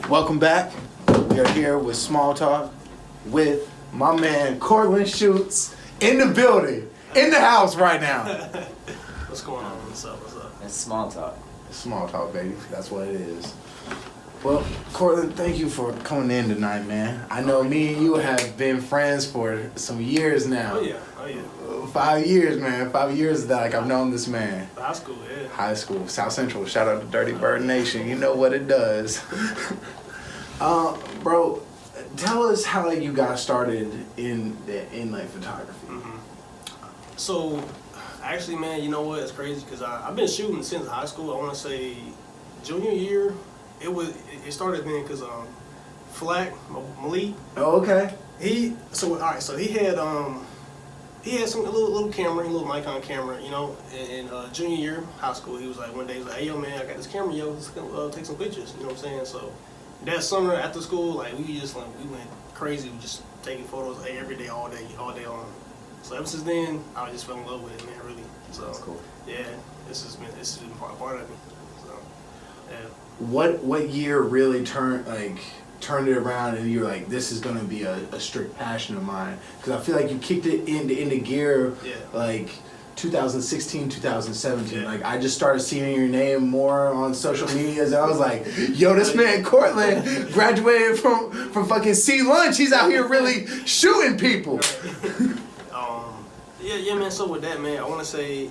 Welcome back. We are here with Small Talk with my man Courtlandshoots in the building, in the house right now. What's going on? What's up? It's Small Talk. It's Small Talk, baby. That's what it is. Well, Courtland, thank you for coming in tonight, man. I know me and you have been friends for some years now. Oh yeah. 5 years, man. 5 years that I've known this man. High school, yeah. High school, South Central. Shout out to Dirty Bird Nation. You know what it does. Bro, tell us how you got started in photography. Mm-hmm. So, actually, man, you know what? It's crazy because I've been shooting since high school. I want to say junior year. It started then because Flack Malik. Oh, okay. He had some little camera, a little Nikon camera, you know. In junior year high school, he was like one day, he was like, "Hey, yo, man, I got this camera, yo. Let's go, take some pictures." You know what I'm saying? So that summer after school, like we went crazy, we just taking photos every day, all day long. So ever since then, I just fell in love with it, man. Really. So that's cool. Yeah, this has been part of me. So yeah. What year really turned it around and you're like, this is gonna be a strict passion of mine? Because I feel like you kicked it into gear like 2016, 2017. Yeah. Like I just started seeing your name more on social media, and I was like, yo, this man Courtland graduated from fucking C Lunch. He's out here really shooting people. Yeah, man. So with that, man, I want to say,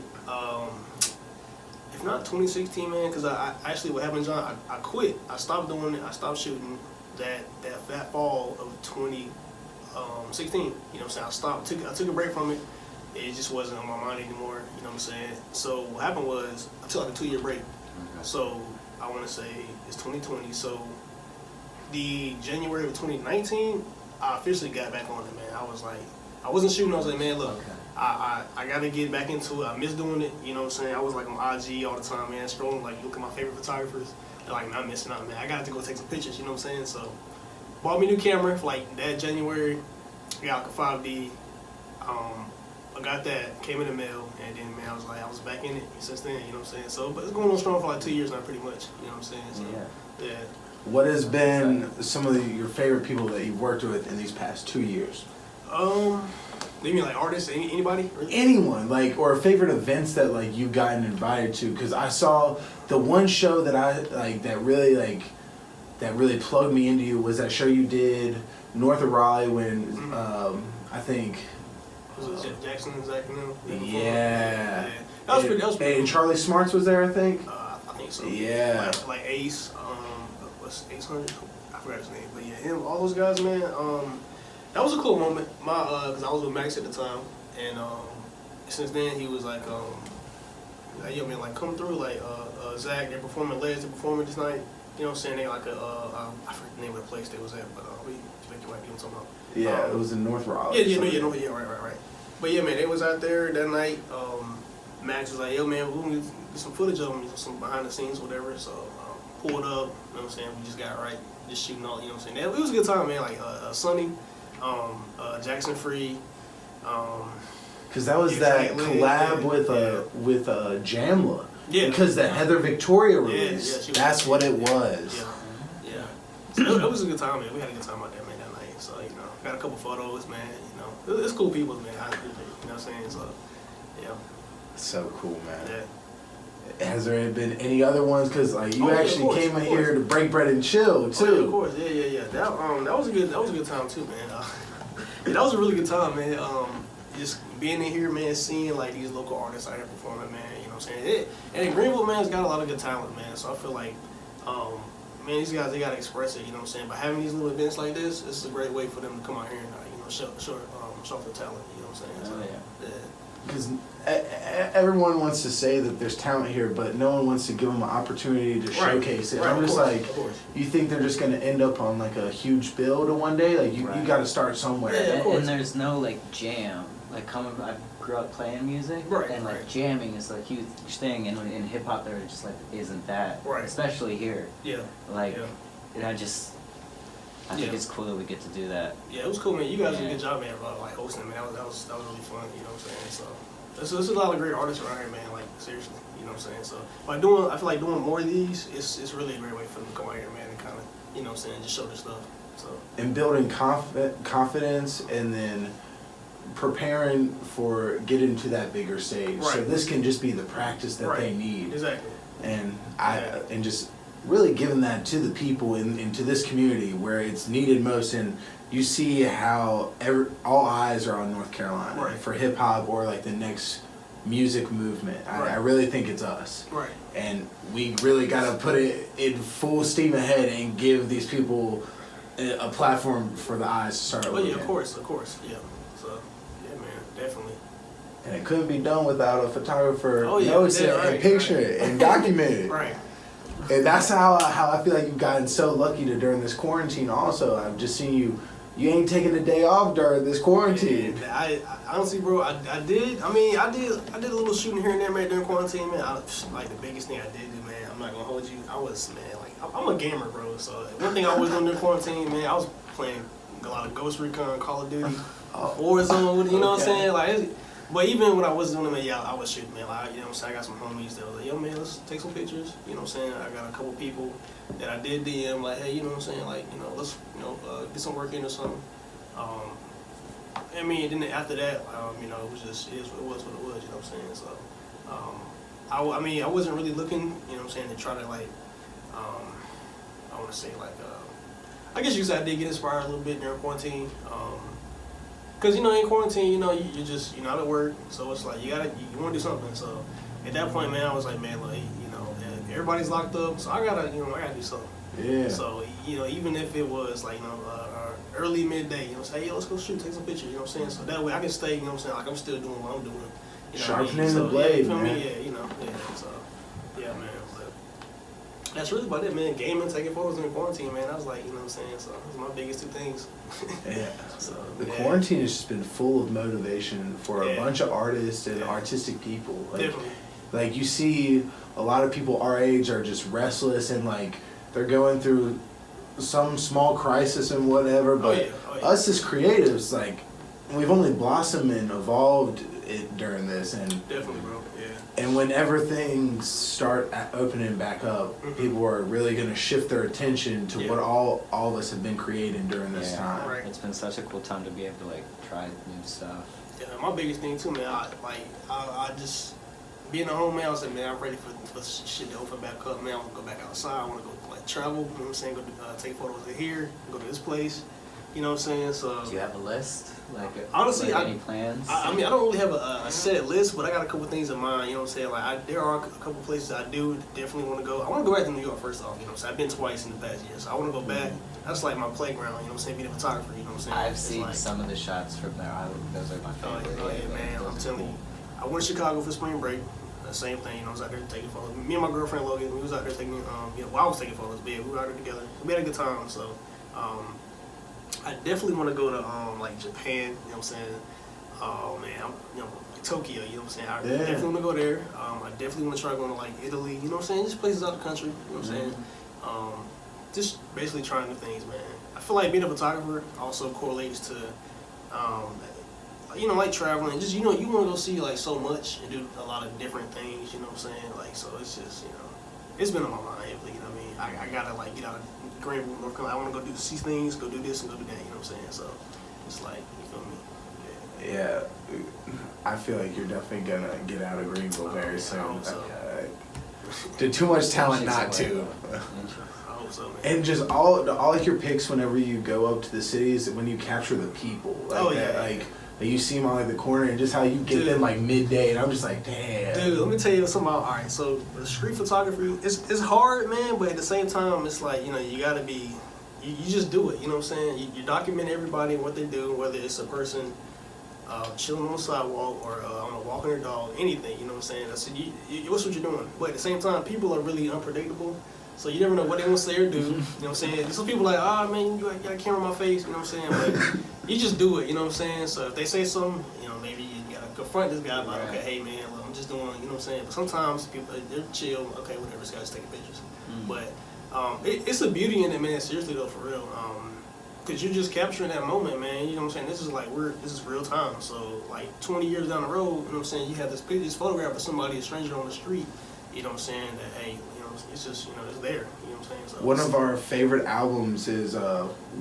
if not 2016, man, because I actually what happened, John, I quit. I stopped doing it. I stopped shooting that fall of 2016. You know what I'm saying? I stopped. I took a break from it. It just wasn't on my mind anymore. You know what I'm saying? So what happened was I took like a 2-year break. Okay. So I want to say it's 2020. So the January of 2019, I officially got back on it, man. I was like, I wasn't shooting. I was like, man, look. Okay. I got to get back into it. I miss doing it, you know what I'm saying? I was like on IG all the time, man, scrolling, like, look at my favorite photographers. And like, man, I'm missing out, man. I got to go take some pictures, you know what I'm saying? So, bought me a new camera for like that January. I got like a 5D. I got that, came in the mail, and then, man, I was back in it since then, you know what I'm saying? So, but it's going on strong for like 2 years now, pretty much, you know what I'm saying? So, yeah. What has been some of your favorite people that you've worked with in these past 2 years? You mean like artists? Anybody? Really? Anyone, like, or favorite events that like you've gotten invited to? Because I saw the one show that I that really plugged me into you was that show you did north of Raleigh when I think was it Jackson and Zach and them? Yeah. That was pretty. And Charlie Smarts was there, I think. I think so. Yeah. Like Ace. What's Ace Hunter? I forgot his name, but yeah, him. All those guys, man. That was a cool moment. Cause I was with Max at the time, and since then he was like, yo, man, like come through, like Zach, they're performing, they're performing this night. You know what I'm saying? They like I forget the name of the place they was at, but we think you might be on something about. Yeah, it was in North Raleigh. Yeah, right. But yeah, man, they was out there that night. Max was like, yo, man, we're gonna get some footage of them, some behind the scenes, whatever. So pulled up, you know what I'm saying? We just got right, just shooting all, you know what I'm saying? It was a good time, man. Like Sunny. Jackson Free, because that was that collab with Jamla. Yeah. Because the Heather Victoria release. That's what it was. Yeah. So it was a good time, man. We had a good time out there, man, that night. So got a couple photos, man. You know, it's cool people, man. I appreciate it. You know what I'm saying? So yeah. So cool, man. Yeah. Has there been any other ones? Because you actually came in here to break bread and chill too. Oh, yeah, of course, yeah. That was a good time too, man. That was a really good time, man. Just being in here, man, seeing like these local artists out here performing, man. You know what I'm saying? And Greenville, man's got a lot of good talent, man. So I feel like, man, these guys, they gotta express it. You know what I'm saying? By having these little events like this is a great way for them to come out here and show their talent. You know what I'm saying? So, yeah. Because everyone wants to say that there's talent here, but no one wants to give them an opportunity to showcase it. I'm just like, you think they're just going to end up on like a huge bill to one day? Like you got to start somewhere. Yeah, and there's no like jam. Like I grew up playing music, and like jamming is a huge thing. And in hip hop, there just like isn't that, especially here. Yeah. Like, and I think it's cool that we get to do that. Yeah, it was cool, man. You guys did a good job, man, like hosting, man. That was really fun. You know what I'm saying? So there's a lot of great artists around here, man. Like seriously, you know what I'm saying? So I feel like doing more of these, it's really a great way for them to come out here, man, and kind of you know what I'm saying, just show this stuff. So. And building confidence, and then preparing for getting to that bigger stage. Right. So this can just be the practice that they need. Exactly. And and just really giving that to the people into this community where it's needed most. And you see how all eyes are on North Carolina for hip hop or like the next music movement. I really think it's us. Right. And we really got to put it in full steam ahead and give these people a platform for the eyes to start looking. Oh yeah, of course, yeah. So, yeah, man, definitely. And it couldn't be done without a photographer notice it and picture it and document it. Right. And that's how I feel like you've gotten so lucky during this quarantine also. I've just seen you ain't taking a day off during this quarantine. Yeah, I honestly, bro, I did a little shooting here and there, man, during quarantine, man. Like the biggest thing I did do, man, I'm not gonna hold you, I'm a gamer, bro. So one thing I was doing during quarantine, man, I was playing a lot of Ghost Recon, Call of Duty, Warzone. You know what I'm saying? Like, but even when I was doing it, man, I was shooting, man. Like, you know what I'm saying? I got some homies that was like, yo, man, let's take some pictures. You know what I'm saying? I got a couple people that I did DM, like, hey, you know what I'm saying? Like, you know, let's, get some work in or something. I mean, then after that, you know, it was what it was. You know what I'm saying? So, I wasn't really looking, you know what I'm saying, to try to like. I want to say like, I guess you could say I did get inspired a little bit during quarantine. Cause in quarantine, you're just, out at work, so it's like you want to do something. So at that point, man, I was like, man, like, everybody's locked up, so I gotta do something. Yeah. So even if it was like early midday, say, hey, let's go shoot, take some pictures. You know what I'm saying? So that way I can stay, like I'm still doing what I'm doing. Sharpening the blade, man. Man. Yeah. So yeah, man. That's really about it, man. Gaming, taking photos in quarantine, man. I was like, you know what I'm saying? So those are my biggest two things. Yeah. So the quarantine has just been full of motivation for a bunch of artists and artistic people. Like, definitely. Like you see a lot of people our age are just restless and like they're going through some small crisis and whatever. But us as creatives, like we've only blossomed and evolved it during this. And definitely, bro. And whenever things start opening back up, people are really going to shift their attention to what all of us have been creating during this time. Right. It's been such a cool time to be able to like try new stuff. Yeah, my biggest thing too, man. I just being at home, man. I was like, man, I'm ready for shit to open back up, man. I want to go back outside. I want to go like travel. You know what I'm saying? Go take photos of here. Go to this place. You know what I'm saying? So do you have a list? Like honestly, any plans? I mean, I don't really have a set list, but I got a couple things in mind. You know what I'm saying? Like there are a couple places I do definitely want to go. I want to go back to New York first off. You know what I'm saying? I've been twice in the past year, so I want to go back. That's like my playground. You know what I'm saying? Being a photographer. You know what I'm saying? I've seen some of the shots from there. Those are my favorite. Oh yeah, man! I'm telling you, I went to Chicago for spring break. Same thing. I was out there taking photos. Me and my girlfriend Logan, we was out there taking. I was taking photos, but we were out there together. We had a good time. So. I definitely want to go to like Japan, you know what I'm saying? Oh man, like Tokyo, you know what I'm saying? I definitely want to go there. I definitely want to try going to like Italy, you know what I'm saying? Just places out the country, you know what I'm saying? Just basically trying new things, man. I feel like being a photographer also correlates to, like traveling. Just you want to go see like so much and do a lot of different things, you know what I'm saying? Like so, it's just it's been on my mind heavily. You know what I mean? I gotta like get out of Greenville, North Carolina. I want to go see things, go do this and go do that. You know what I'm saying? So it's like, you feel me? Yeah, I feel like you're definitely gonna get out of Greenville very soon. I hope so. Did too much talent not to. I hope so, man. And just all like your pics whenever you go up to the cities, when you capture the people. Like you see them on like the corner and just how you get them like midday, and I'm just like, damn. Dude, let me tell you something about. All right, so the street photography, it's hard, man, but at the same time, it's like you gotta be, you just do it. You know what I'm saying? You document everybody and what they do, whether it's a person chilling on the sidewalk or walking their dog, anything. You know what I'm saying? I said, what's what you're doing? But at the same time, people are really unpredictable. So you never know what they want to say or do. You know what I'm saying? Some people are like, man, you got a camera in my face. You know what I'm saying? But you just do it. You know what I'm saying? So if they say something, maybe you gotta confront this guy like, okay, hey man, look, I'm just doing. You know what I'm saying? But sometimes people they're chill. Okay, whatever. This guy's taking pictures. But it's a beauty in it, man. Seriously though, for real. Cause you're just capturing that moment, man. You know what I'm saying? This is real time. So like 20 years down the road, you know what I'm saying? You have this photograph of somebody, a stranger on the street. You know what I'm saying? That hey. It's just, it's there. You know what I'm what I'm saying? So one of our favorite albums is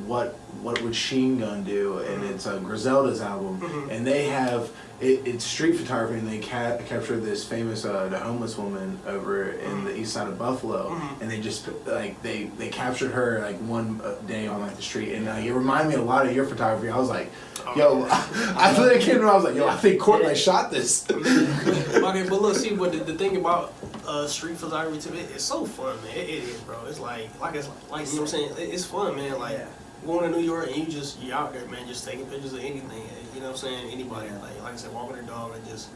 What Would Sheen Gun Do, and it's Griselda's album, and they have it's street photography, and they capture this famous the homeless woman over in the east side of Buffalo, and they just like they captured her like one day on like the street, and it reminded me a lot of your photography. I was like, yo, I literally came to, I was like, yo, I think Courtland shot this. Okay, but look, see, but the thing about street photography to me, it's so fun, man. It is, bro. It's like you know what I'm saying? It's fun, man. Like going to New York and you're out there, man, just taking pictures of anything. You know what I'm saying? Anybody, like I said, walking their dog and just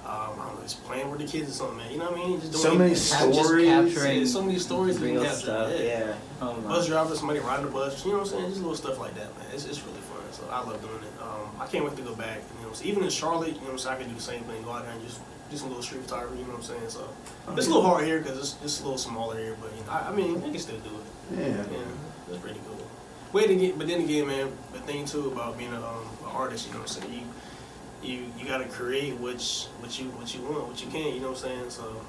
I don't know, just playing with the kids or something, man. You know what I mean? Just doing so many stories. Capturing so many stories real to capture. Stuff. Yeah. Oh, bus driver, somebody riding the bus. You know what I'm saying? Just little stuff like that, man. It's really fun. So I love doing it. I can't wait to go back. You know, so even in Charlotte, you know what I'm saying, I can do the same thing. Go out there and just do some little street photography. You know what I'm saying? So it's a little hard here because it's a little smaller here, but you know, I mean, I can still do it. Yeah, that's pretty cool. But then again, man, the thing too about being an artist, you know what I'm saying? You gotta create what you want, what you can. You know what I'm saying? So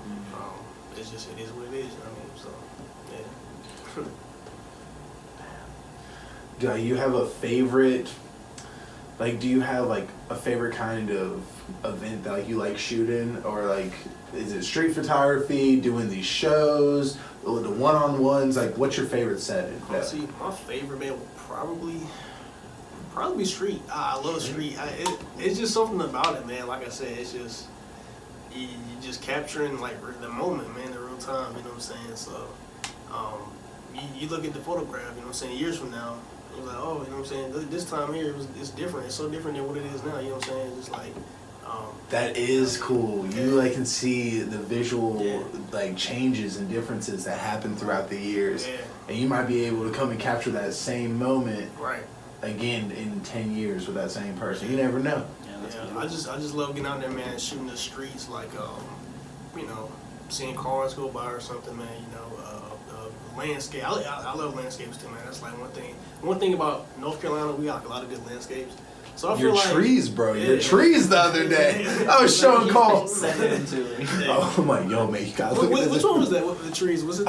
it is what it is. You know what I mean? So Do you have a favorite? Like, do you have like a favorite kind of event that like you like shooting, or like is it street photography, doing these shows, the one-on-ones? Like, what's your favorite setting? See, my favorite, man, would probably be street. I love street. It's just something about it, man. Like I said, it's just you just capturing like the moment, man, the real time. You know what I'm saying? So you look at the photograph. You know what I'm saying? Years from now, it's like, oh, you know what I'm saying? This time here, it's different. It's so different than what it is now. You know what I'm saying? It's just like. That is cool. You like can see the visual like changes and differences that happen throughout the years, and you might be able to come and capture that same moment again in 10 years with that same person. You never know. I just love getting out there, man, shooting the streets, like you know, seeing cars go by or something, man. You know, landscape. I love landscapes too, man. That's like one thing about North Carolina. We got like, a lot of good landscapes. So I feel your like, trees, bro. Your trees the other day. I was showing Cole. Oh, I'm like, yo, man, you got to look at this. Which one was that? What, the trees? Was it?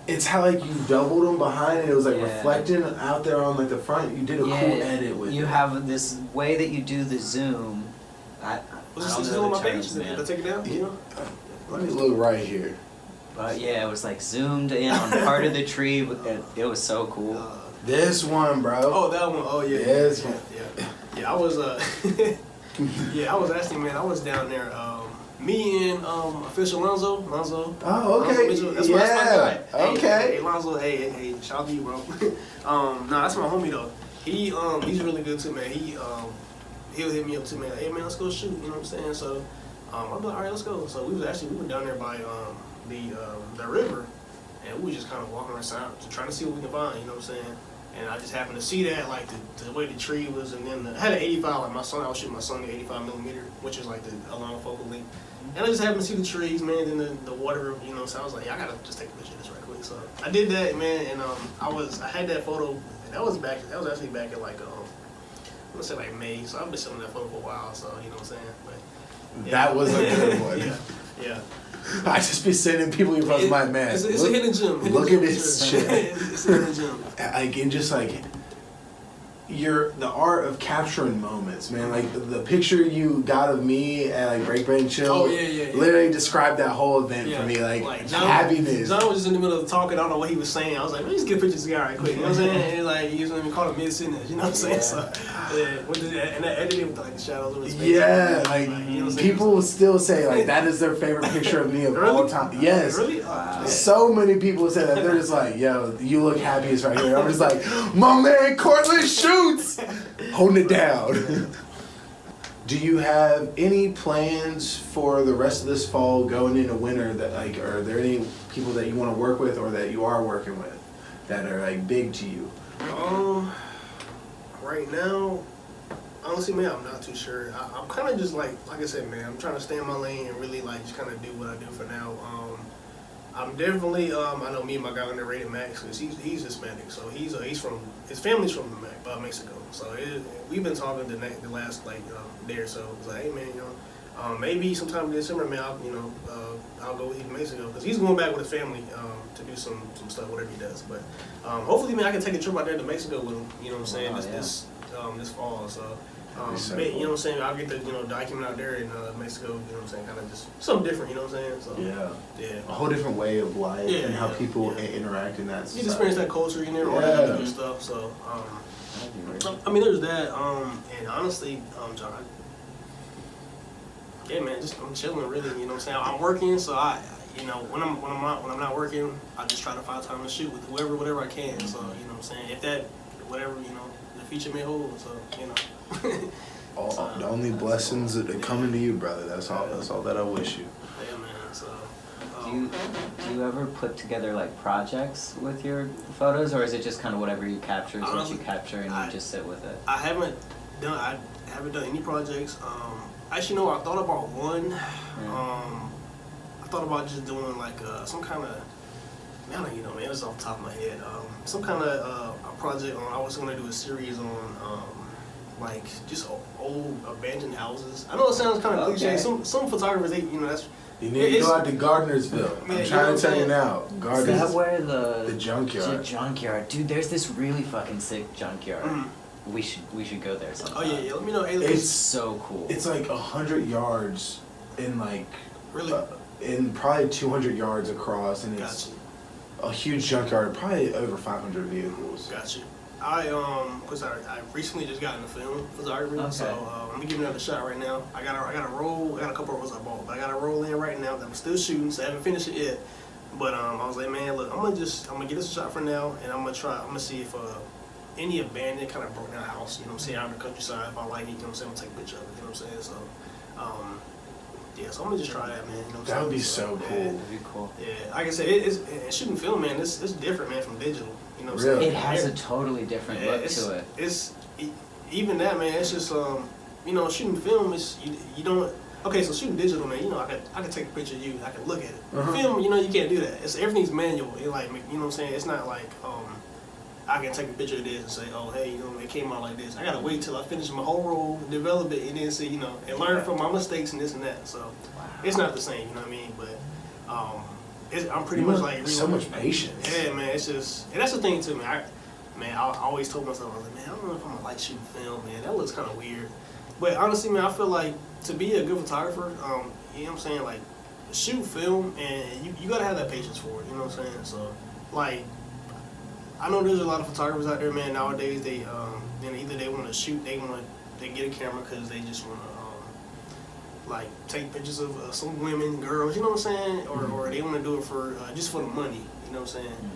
It's how like you doubled them behind it. It was like reflecting out there on like the front. You did a cool edit with it. You have this way that you do the zoom. Was this on my page? Did I take it down? You know? Let me look right here. But yeah, it was like zoomed in on part of the tree. It was so cool. This one, bro. Oh, that one. Oh, yeah. This one. Yeah, I was I was actually, man, I was down there. Me and official Lonzo. Oh, okay. That's my guy. Okay. Hey, Lonzo. Hey, shout out to you, bro. That's my homie though. He's really good too, man. He'll hit me up too, man. Hey, man, let's go shoot. You know what I'm saying? So I'm like, all right, let's go. So we were down there by the river, and we were just kind of walking around trying to see what we can find. You know what I'm saying? And I just happened to see that, like, the way the tree was, and then I had an 85, like, I was shooting my Sony 85 millimeter, which is, like, a long focal length. And I just happened to see the trees, man, then the water, you know, so I was like, I gotta just take a picture of this right quick. So I did that, man, and I had that photo, and that was actually back in, like, I'm gonna say, like, May, so I've been showing that photo for a while, so, you know what I'm saying? But, that was a good one. Yeah. I just be sending people your post, my man. It's a hidden gem. Look at this shit. It's a hidden gem. Like, and just like the art of capturing moments, man. Like the picture you got of me at like Break Bread and Chill. Oh yeah. Literally described that whole event for me, like John, happiness. John was just in the middle of talking. I don't know what he was saying. I was like, let me just get pictures of this guy right quick. You know what I'm saying? And like he was even called him mid-sentence. You know what I'm saying? So and I edited with like the shadows of his face. Yeah, like you know people still say like that is their favorite picture of me of all time. Yes. Really? Wow. So many people say that. They're just like, yo, you look happiest right here. I'm just like, my man, Courtlandshoots, holding it down. Do you have any plans for the rest of this fall going into winter that like, are there any people that you want to work with or that you are working with that are like big to you? Right now, honestly, man, I'm not too sure. I'm kind of just like I said, man, I'm trying to stay in my lane and really like just kind of do what I do for now. I'm definitely, I know me and my guy underrated Max, because he's Hispanic, so he's from, his family's from Mexico. So we've been talking the last like day or so. It's like, hey man, you know, maybe sometime in December, man, I'll go with him to Mexico because he's going back with his family to do some stuff, whatever he does. But hopefully, man, I can take a trip out there to Mexico with him. You know what I'm saying? This fall. So, so you know what I'm saying? I'll get to document out there in Mexico. You know what I'm saying? Kind of just something different. You know what I'm saying? So, yeah. A whole different way of life and how people interact in that. You can experience that culture in there, all that other stuff. So, I mean, there's that. And honestly, John. Yeah, man, I'm chilling, really. You know what I'm saying? I'm working, so when I'm not working, I just try to find time to shoot with whatever I can. So you know what I'm saying? If that, whatever the future may hold. So the only blessings that are coming to you, brother. That's all that I wish you. Yeah, man. So. Do you ever put together like projects with your photos, or is it just kind of whatever you capture is what you capture and you just sit with it? I haven't done any projects. Actually, no, I thought about one. I thought about just doing like some kind of, man, man, it's off the top of my head. Some kind of a project on. I was going to do a series on like just old abandoned houses. I know it sounds kind of cliche. Some photographers, that's. You need to go out to Gardnersville. I'm trying to tell you now. Is that where the junkyard? The junkyard, dude. There's this really fucking sick junkyard. We should go there sometime. Oh yeah, let me know. Hey, it's so cool. It's like 100 yards in like really, in probably 200 yards across, and it's a huge junkyard, probably over 500 vehicles. Gotcha. Cause I recently just got into film photography, so I'm giving it a shot right now. I got a roll. I got a couple of rolls I bought, but I got a roll in right now that I'm still shooting, so I haven't finished it yet. But I was like, man, look, I'm gonna give this a shot for now, and I'm gonna see if any abandoned kind of broke down house, you know what I'm saying, out in the countryside, if I like it, you know what I'm saying, I'm gonna take a picture of it, you know what I'm saying, so, so I'm gonna just try that, man, you know what I'm saying. That would be so cool. That'd be cool. Yeah, like I said, it's shooting film, man, it's different, man, from digital, you know what I'm saying. It has a totally different look to it. It's, even that, man, it's just, shooting film is, you don't, okay, so shooting digital, man, I can take a picture of you, I can look at it. Film, you can't do that. Everything's manual. You know what I'm saying? It's not like, I can take a picture of this and say, oh, hey, it came out like this. I gotta wait till I finish my whole roll, develop it, and then see, and learn from my mistakes and this and that. So it's not the same, you know what I mean? But I'm pretty much like so much patience. Yeah, man. It's just, and that's the thing too, man. I always told myself, I was like, man, I don't know if I'm gonna like shooting film, man. That looks kind of weird. But honestly, man, I feel like to be a good photographer, you know what I'm saying, like shoot film, and you gotta have that patience for it. You know what I'm saying? So like. I know there's a lot of photographers out there, man. Nowadays, they either they want to shoot, they get a camera because they just want to like take pictures of some women, girls, you know what I'm saying, or they want to do it for just for the money, you know what I'm saying.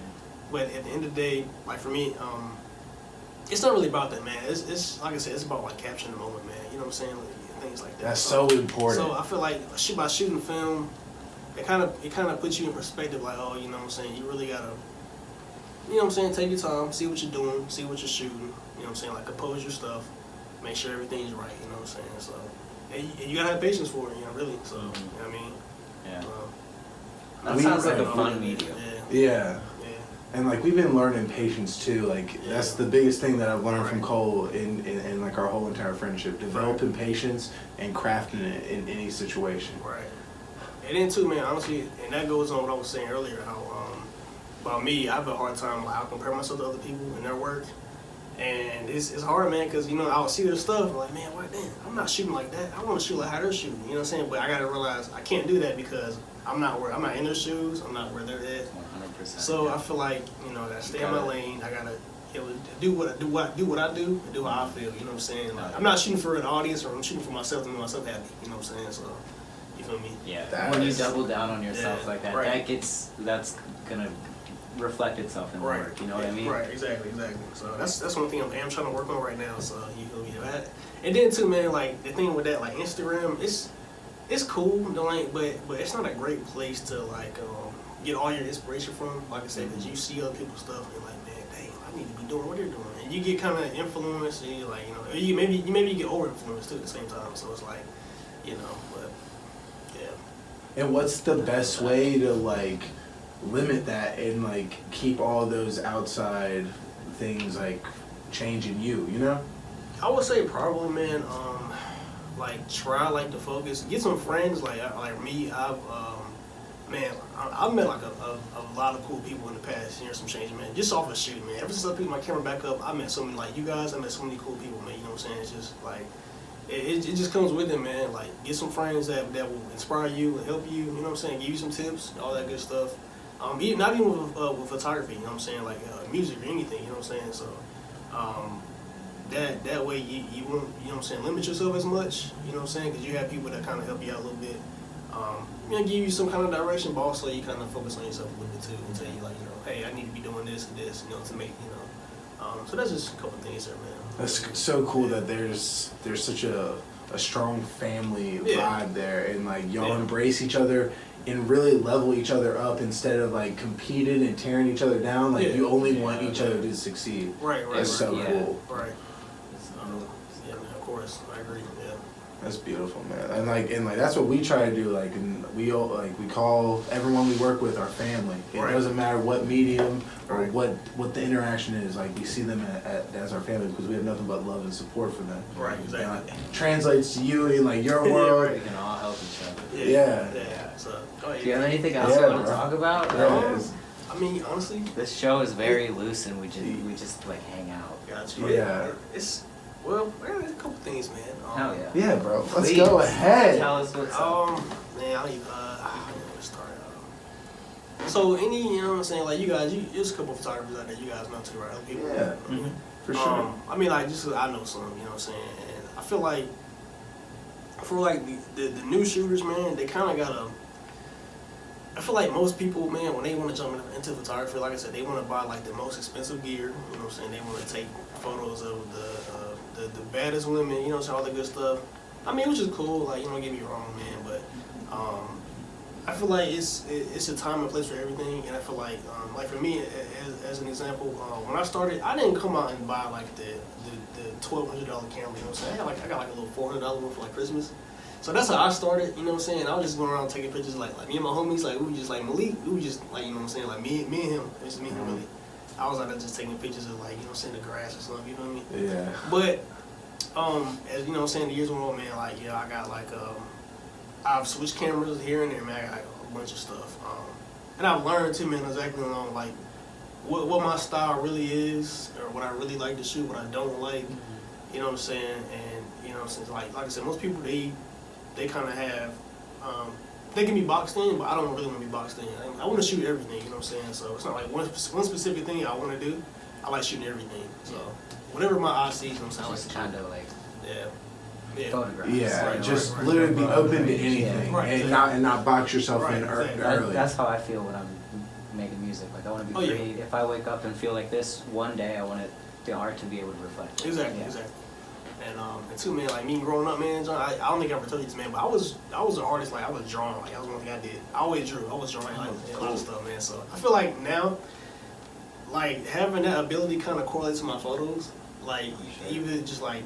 But at the end of the day, like for me, it's not really about that, man. It's like I said, it's about like capturing the moment, man. You know what I'm saying, like, things like that. That's so important. So I feel like by shooting film, it kind of puts you in perspective, like, oh, you know what I'm saying, you really gotta. You know what I'm saying? Take your time, see what you're doing, see what you're shooting. You know what I'm saying? Like, compose your stuff, make sure everything's right. You know what I'm saying? So, and you gotta have patience for it. Really. So, you know what I mean? Yeah. That sounds like a fun medium. Yeah. And like we've been learning patience too. Like that's the biggest thing that I've learned from Cole in like our whole entire friendship. Developing patience and crafting it in any situation. Right. And then too, man. Honestly, and that goes on what I was saying earlier. How about me, I have a hard time, like, I'll compare myself to other people and their work, and it's hard, man, because, I'll see their stuff, I'm like, man, why, damn, I'm not shooting like that, I want to shoot like how they're shooting, you know what I'm saying, but I got to realize I can't do that because I'm not in their shoes, I'm not where they're at, 100%. So I feel like, I gotta stay in my lane, I gotta do what I do, and do how I feel, you know what I'm saying, like, I'm not shooting for an audience, or I'm shooting for myself to make myself happy, you know what I'm saying, so, you feel me? Yeah, when you double down on yourself like that, that's gonna reflect itself in the work, you know what I mean? Right, exactly. So that's one thing I'm trying to work on right now. So you feel me? And then too, man, like the thing with that, like Instagram, it's cool, but it's not a great place to like get all your inspiration from. Like I said, because you see other people's stuff and you're like, man, dang, I need to be doing what they're doing, and you get kind of influenced, and you're like, you maybe get over influenced too at the same time. So it's like, but yeah. And what's the best way to like limit that and like keep all those outside things like changing you, I would say probably, man, like try like to focus, get some friends like me. I've met like a lot of cool people in the past year, some change, man. Just off of shooting, man. Ever since I picked my camera back up, I met so many like you guys. I met so many cool people, man. You know what I'm saying? It's just like it just comes with it, man. Like get some friends that will inspire you and help you. You know what I'm saying? Give you some tips, all that good stuff. Not even with photography. You know what I'm saying? Like music or anything. You know what I'm saying? So that way you won't, you know what I'm saying, limit yourself as much. You know what I'm saying? Because you have people that kind of help you out a little bit. Give you some kind of direction, but also you kind of focus on yourself a little bit too, and tell you like, hey, I need to be doing this and this, to make, so that's just a couple things there, man. That's so cool that there's such a strong family vibe there, and like y'all embrace each other and really level each other up instead of like competing and tearing each other down. Like you only want each other to succeed. Right. It's so cool. Right. Yeah, man. Of course, I agree. Yeah. That's beautiful, man. And like that's what we try to do. Like, and we call everyone we work with our family. It doesn't matter what medium or what the interaction is. Like, we see them as our family because we have nothing but love and support for them. Right, exactly. And, like, translates to you in like your world. We can all help each other. Yeah. So, do you have anything else you want to talk about? I mean, honestly, this show is very loose, and we just like hang out. Gotcha. Yeah. Well, there's a couple things, man. Hell yeah. Yeah, bro. Let's go ahead. Tell us what's up. Man, I don't even start. So you know what I'm saying? Like, you guys, there's a couple of photographers out there you guys know too, right? Other people. Yeah. For sure. I mean, like, just 'cause I know some, you know what I'm saying? And I feel like for like the new shooters, man, they kind of gotta. I feel like most people, man, when they want to jump into photography, like I said, they want to buy like the most expensive gear. You know what I'm saying? They want to take photos of the baddest women. You know what I'm saying? All the good stuff. I mean, which is cool. Like, you don't get me wrong, man, but I feel like it's a time and place for everything. And I feel like for me, as an example, when I started, I didn't come out and buy like the $1,200 camera. You know what I'm saying? I got like a little $400 one for like Christmas. So that's how I started, you know what I'm saying? I was just going around taking pictures like me and my homies, like we were just like Malik, we were just like, you know what I'm saying, like me and him, it was me and him really. I was out there just taking pictures of like, you know what I'm saying, the grass or something, you know what I mean? Yeah. But as you know what I'm saying, the years went on, man, like I got like I've switched cameras here and there, man, I got a bunch of stuff. And I've learned too, man, exactly on like what my style really is, or what I really like to shoot, what I don't like, you know what I'm saying? And you know what I'm saying, like I said, most people they kind of have, they can be boxed in, but I don't really want to be boxed in. I want to shoot everything, you know what I'm saying? So it's not like one specific thing I want to do. I like shooting everything. So whatever my eye sees, you know what I'm saying? Just kind of like photographs. Yeah, just literally be open to anything and not box yourself in early. That's how I feel when I'm making music. Like, I want to be free. If I wake up and feel like this one day, I want the art to be able to reflect. Exactly. And too, man, like me growing up, man, John, I don't think I ever told you this, man, but I was an artist. Like, I was drawing. Like, that was one thing I did. I always drew. I was drawing like a lot of stuff, man. So I feel like now, like, having that ability kind of correlates to my photos. Like, even just like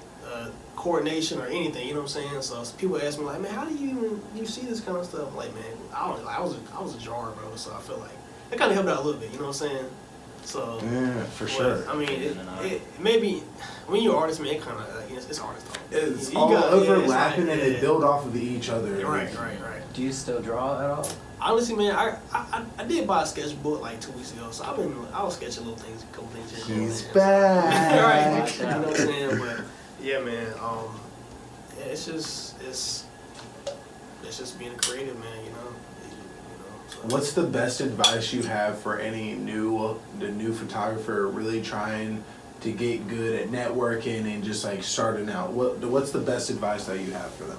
coordination or anything, you know what I'm saying? So people ask me like, man, how do you see this kind of stuff? I'm like, man, I don't know. I was a drawer, bro. So I feel like it kind of helped out a little bit. You know what I'm saying? So yeah, for sure. I mean, it maybe when you're an artist, man, it kind of it's artist talk. It's all overlapping and they build off of each other. Right. Do you still draw at all? Honestly, man, I did buy a sketchbook like 2 weeks ago, so I was sketching little things, a couple things. He's back. Right, you know what I'm saying? But yeah, man, it's just being creative, man. You know. So. What's the best advice you have for any new photographer really trying to get good at networking and just like starting out? What's the best advice that you have for them?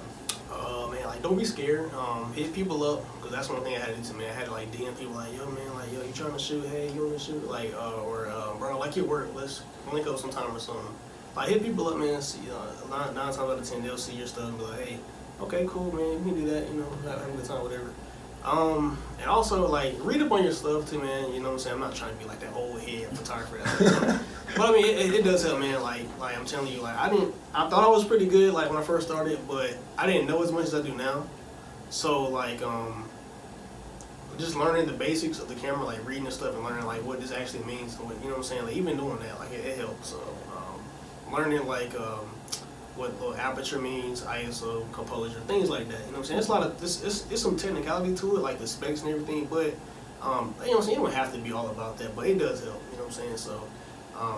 Man, like, don't be scared. Hit people up, because that's one thing I had to do too, man. I had to like DM people like, yo, man, like, yo, you trying to shoot? Hey, you want to shoot? Like, bro, like your work. Let's link up sometime or something. Like, hit people up, man. See, 9 times out of 10, they'll see your stuff and be like, hey, okay, cool, man, you can do that. You know, have a good time, whatever. And also, like, read up on your stuff too, man. You know what I'm saying? I'm not trying to be like that old head photographer. But I mean, it does help, man. Like I'm telling you, like I thought I was pretty good, like when I first started, but I didn't know as much as I do now. So like, just learning the basics of the camera, like reading the stuff and learning like what this actually means. You know what I'm saying? Like even doing that, like it helps. So learning like what aperture means, ISO, composure, things like that. You know what I'm saying? It's a lot of it's some technicality to it, like the specs and everything. But you know what I'm saying? It don't have to be all about that, but it does help. You know what I'm saying? So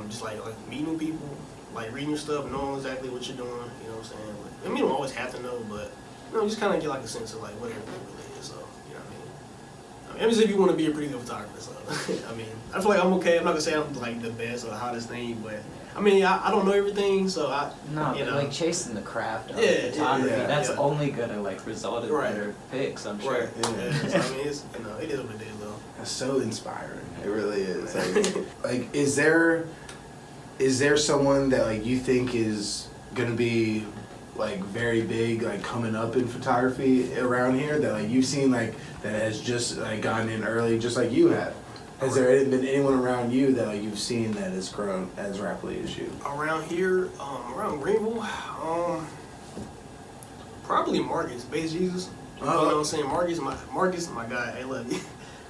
just like meeting new people, like reading your stuff, knowing exactly what you're doing. You know what I'm saying? Like, I mean, you don't always have to know, but you know, just kind of get like a sense of like what everything really is. So you know what I mean? As if you want to be a pretty good photographer. So I mean, I feel like I'm okay. I'm not gonna say I'm like the best or the hottest thing, but I mean, I don't know everything, so but like chasing the craft of photography, that's only gonna like result in better pics, I'm sure. Right. Yeah. So, I mean, it's it is what it is though. That's so inspiring. It really is. Like, is there someone that like you think is gonna be like very big, like coming up in photography around here that like you've seen like that has just like gotten in early, just like you have? Has there been anyone around you that like you've seen that has grown as rapidly as you? Around here, around Greenville, probably Marcus, Base Jesus. You know what I'm saying? Marcus, my guy. I love you.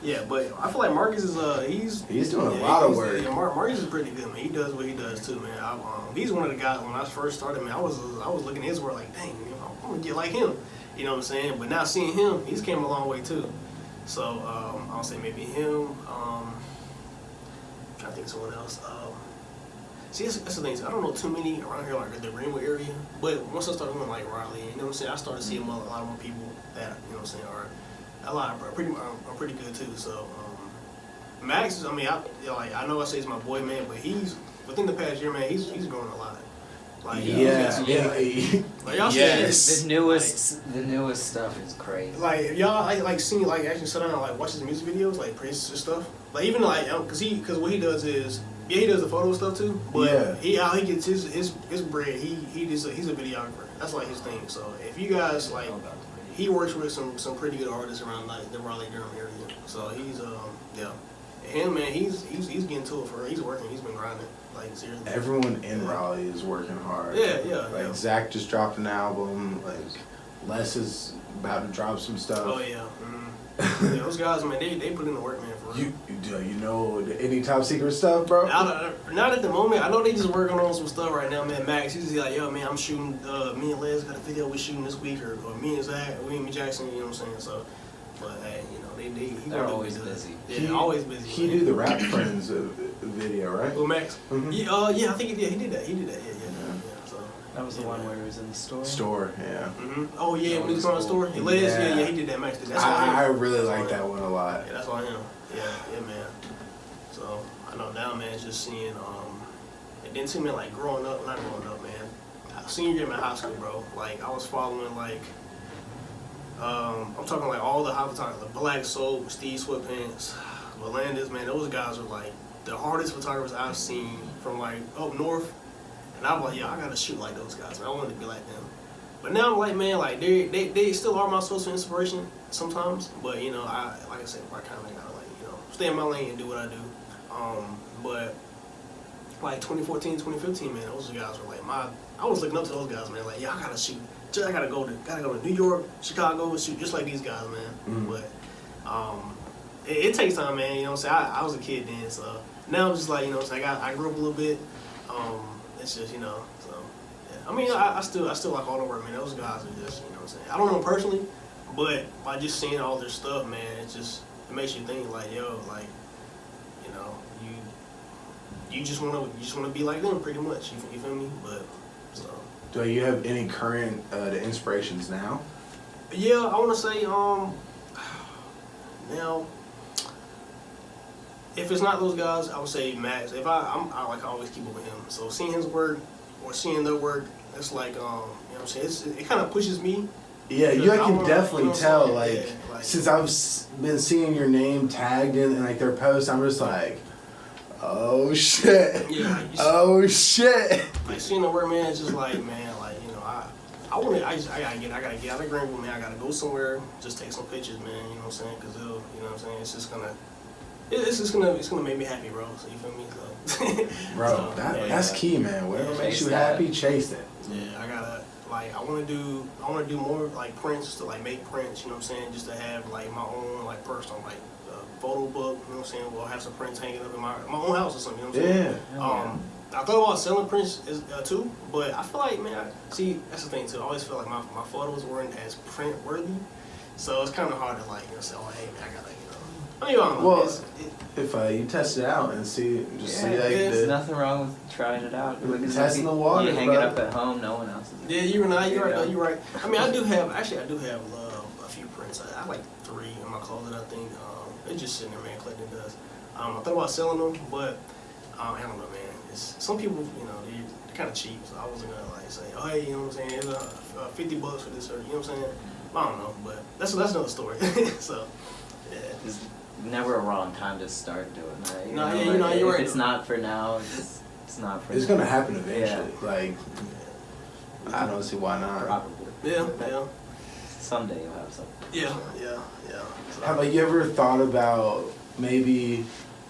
Yeah, but I feel like Marcus is he's doing a lot of work. Yeah, Marcus is pretty good, man. He does what he does too, man. He's one of the guys when I first started, man. I was looking at his work like, dang, you know, I'm gonna get like him. You know what I'm saying? But now seeing him, he's came a long way too. So I'll say maybe him. I'm trying to think of someone else. See, that's the thing. I don't know too many around here, like the Greenwood area. But once I started doing like Raleigh, you know what I'm saying, I started seeing a lot more people that, you know what I'm saying, are pretty good too. So Max is, I mean, I know I say he's my boy, man, but he's within the past year, man, he's growing a lot. Like, like y'all the newest stuff is crazy. Like y'all like seen like actually sit down and like watch his music videos, like Prince stuff. Like even like because what he does is he does the photo stuff too, but he gets his bread. He's a videographer. That's like his thing. So if you guys like, he works with some pretty good artists around like the Raleigh-Durham area. So he's him, man, he's getting to it he's working. He's been grinding. Like, seriously. Everyone in Raleigh is working hard. Yeah. Zach just dropped an album. Like Les is about to drop some stuff. Oh yeah. Yeah, those guys, man, they put in the work, man. For real. You know any top secret stuff, bro? Not at the moment. I know they just working on some stuff right now, man. Max, he's like, yo, man, I'm shooting. Me and Les got a video we're shooting this week, or me and Zach, William Jackson. You know what I'm saying? So, but hey, you know, they're always busy. Yeah, always busy. He do the Rap Friends video, right? Well, Max. Mm-hmm. Yeah, I think he did that. Yeah. So that was the one where he was in the store. Store, yeah. Mm-hmm. Oh yeah, when he was going to the store. Yeah, he did that. Max did that. I really like that one a lot. Yeah, that's all him. Yeah, man. So I know now, man, just seeing and then too, man, like not growing up, man. Senior year in high school, bro. Like I was following like. I'm talking like all the high photographers, like Black Soap, Steve Sweatpants, Volandis, man, those guys are like the hardest photographers I've seen from like up north. And I'm like, yeah, I gotta shoot like those guys, man. I want to be like them. But now I'm like, man, like they still are my source of inspiration sometimes. But you know, like I said, I kind of gotta like, you know, stay in my lane and do what I do. But like 2014, 2015, man, those guys were like I was looking up to those guys, man. Like, yeah, I gotta shoot. I gotta go to New York, Chicago, and shoot just like these guys, man. Mm-hmm. But it takes time, man. You know what I'm saying? I was a kid then, so now I'm just like, you know what I'm saying? I grew up a little bit. It's just, you know, so yeah. I mean, I still like all the work, man. Those guys are just, you know what I'm saying? I don't know them personally, but by just seeing all their stuff, man, it makes you think like, yo, like, you know, you just wanna be like them, pretty much. You feel me? But so. Do you have any current inspirations now? Yeah, I want to say now, if it's not those guys, I would say Max. If I like always keep up with him. So seeing his work or seeing their work, it's like you know what I'm saying. It kind of pushes me. Yeah, I can definitely tell. Like since I've been seeing your name tagged in like their posts, I'm just like. Oh shit! Yeah. Oh shit! Like seeing the work, man, it's just like, man, like, you know, I gotta get out of Greenville, man. I gotta go somewhere, just take some pictures, man. You know what I'm saying? Cause you know what I'm saying? It's gonna make me happy, bro. So you feel me? So, bro, that's key, man. Whatever makes you happy, chase it. Yeah, I wanna do more like prints, to like make prints. You know what I'm saying? Just to have like my own like personal like. Photo book, you know what I'm saying? We'll have some prints hanging up in my own house or something, you know what I'm saying? I thought about selling prints too, but I feel like, man, see, that's the thing too. I always feel like my photos weren't as print worthy, so it's kind of hard to like, you know, say, oh, hey, man, I gotta, you know. I mean, I don't know. Well, if you test it out and see, see like there's nothing wrong with trying it out. Testing the water. You hang it up at home, no one else is. Yeah, you're right. No, you're right. I mean, I do have a few prints. I have like 3 in my closet, I think. They're just sitting there, man, collecting dust. I thought about selling them, but I don't know, man. Some people, you know, they're kind of cheap, so I wasn't gonna like say, oh, hey, you know what I'm saying? It's $50 for this, or you know what I'm saying? I don't know, but that's another story. So, yeah. There's never a wrong time to start doing that. No, yeah, you know, you're right. If it's not for now, it's not for. It's now. gonna happen eventually. Yeah. Like, I don't see why not. Probably. Yeah. Someday you'll have something. Yeah. So, Have you ever thought about maybe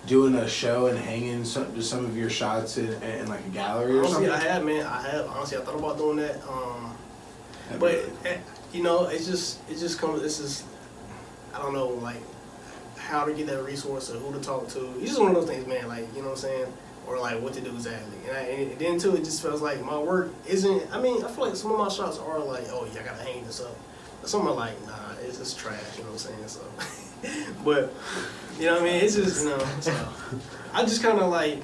doing a show and hanging some of your shots in like a gallery or something? I have, man. Honestly, I thought about doing that. But you know, it just comes. This is, I don't know, like how to get that resource or who to talk to. It's just one of those things, man. Like, you know what I'm saying, or like what to do exactly. And then too, it just feels like my work isn't. I mean, I feel like some of my shots are like, oh yeah, I gotta hang this up. But some are like, nah, it's just trash. You know what I'm saying? So, but you know what I mean? It's just, you know. So I just kind of like,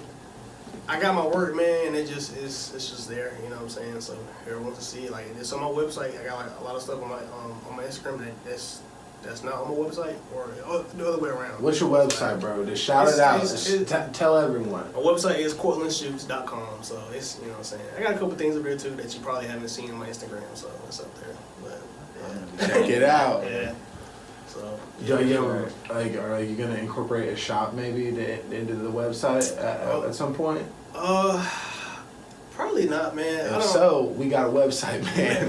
I got my work, man, and it's just there. You know what I'm saying? So everyone wants to see it. Like, it's on my website. I got like a lot of stuff on my Instagram that's not on my website, or the other way around. What's your website, bro? Just shout it out. Tell everyone. My website is Courtlandshoots.com. So it's, you know what I'm saying. I got a couple things up there too that you probably haven't seen on my Instagram. So it's up there. But yeah. Check it out. Yeah. So, are you gonna incorporate a shop maybe into the website at some point? Probably not, man. So we got a website, man.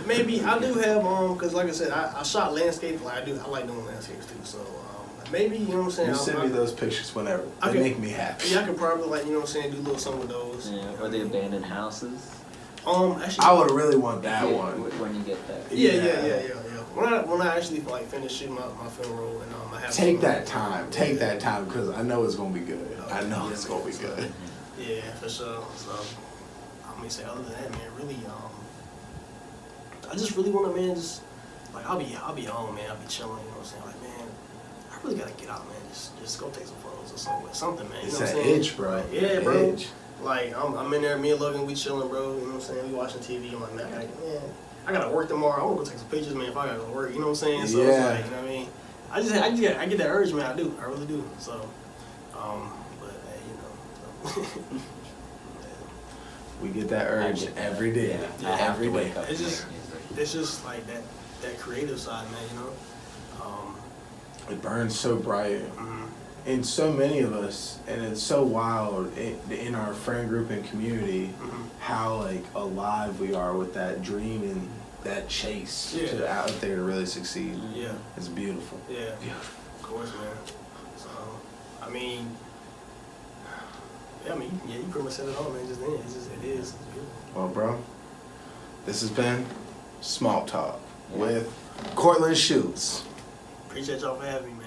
Maybe I do have because like I said, I shot landscape. Like I like doing landscapes too. So maybe, you know what I'm saying. You send me those pictures whenever. They make me happy. Yeah, I could probably, like, you know what I'm saying, do a little something with those. Yeah, or the abandoned houses. Actually, I would really want that one. When you get that. Yeah. When I actually like finish shooting my film roll, and I have take that time because I know it's gonna be good. I know it's gonna be good. Yeah, for sure. So I'm gonna say, other than that, man, really, I just really want to, man, just like I'll be home, man. I'll be chilling. You know what I'm saying? Like, man, I really gotta get out, man. Just go take some photos or something, man. You it's know what that I'm saying? itch, bro. Yeah, bro. Itch. Like I'm in there, me and Logan, we chilling, bro. You know what I'm saying? We watching TV. I'm like, man, I gotta work tomorrow. I wanna go take some pictures, man. If I gotta go work, you know what I'm saying? So it's like, you know what I mean? I get that urge, man. I really do. So, but hey, you know. We get that urge every day. Yeah, every day. It's just like that creative side, man. You know. It burns so bright. Mm-hmm. And so many of us, and it's so wild in our friend group and community, how like alive we are with that dream and that chase to out there to really succeed. Yeah, it's beautiful. Yeah, beautiful. Of course, man. So, I mean, you pretty much said it all, man. Just then, it's beautiful. Well, bro, this has been Small Talk with Courtlandshoots. Appreciate y'all for having me, man.